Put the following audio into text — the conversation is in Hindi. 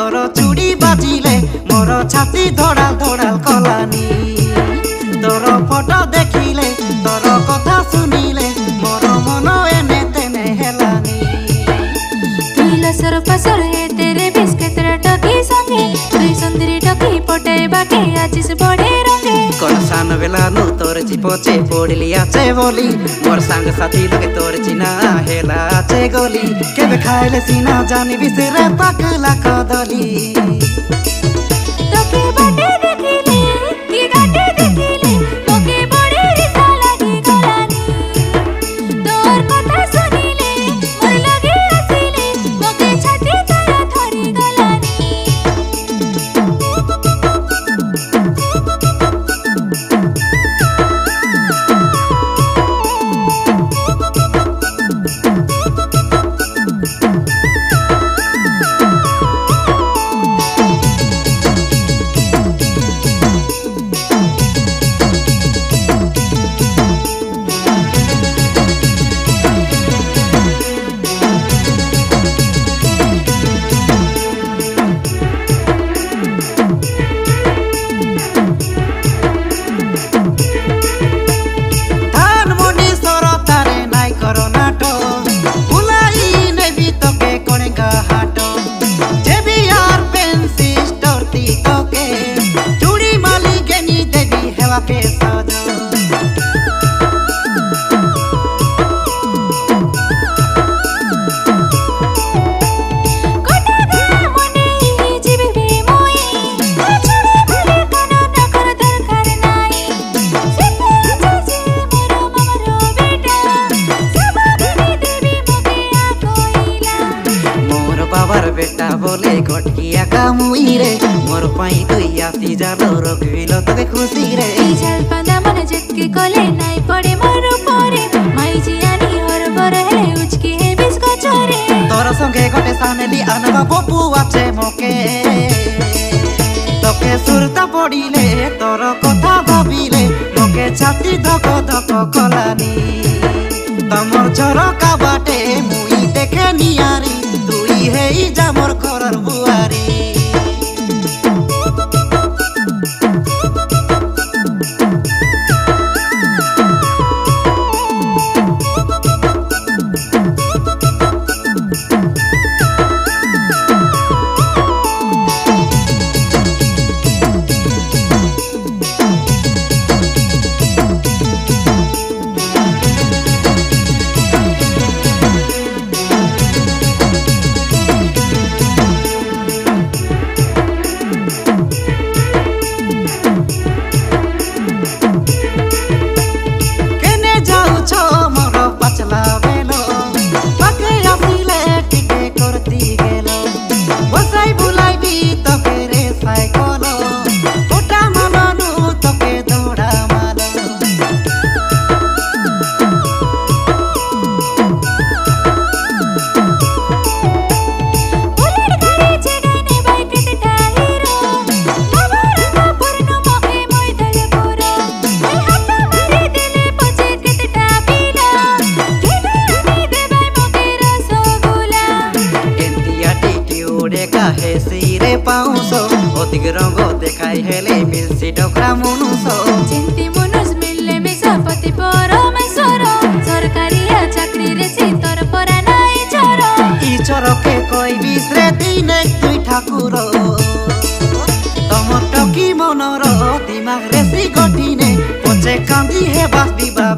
तोर चूड़ी बाजिले मोर छाती धड़ाल धड़ाल कलानी तोर फोटो देखिले तोर कथा सुनिले मोर मन एने तेने हेलानी लसर फसर है तेरे बिस्किट टकी संगे तुई सुंदरी टकी पटे बाके आजिस बड़े रंगे कोन सान बेला नु तोर चिपोचे पड़िली आछे बोली मोर संग साथी लगे तोर चिना हेला आछे गोली केबे खाइले सीना जानी बिसरे पाकला कदली तोके बाटे देखिले की गाटे देखिले तोके बड़े रिसा लागी गलानी तोर कथा सुनिले मोर लगे हसिले मोके छाती तोरा धरी गलानी के सजो बेटा बोले घटकिया कामुई रे मोर पाई तुई आसी जालो रखिलो तके खुशी रे चल पादा मन जक्के कोले नाई पड़े मोर परे माई जियानी हर बर हेले उचकी हे बिस्को चोरे तोर संगे गटे सानेली आनबा बपु आछे मोके तोके सुरता पड़िले तोर कथा भाबिले मोके छाती धक धक कलानी तमर झरका बाटे मुई देखे नियारी तुई हेई जा मोर घरर बुआरी सिरे पाउसो ओतिक रंग देखाई हेले मिलसी डोकरा मनुसो चिंती मनुष मिलले मिसापति परमेश्वर सरकारिया चाकरी रे सितर परा नाई चोर ई चोर के कोई बिसरे दिने तुई ठाकुर तमर टकी मनर दिमाग रे सी गठिने पछे कांदी हे बास बिबा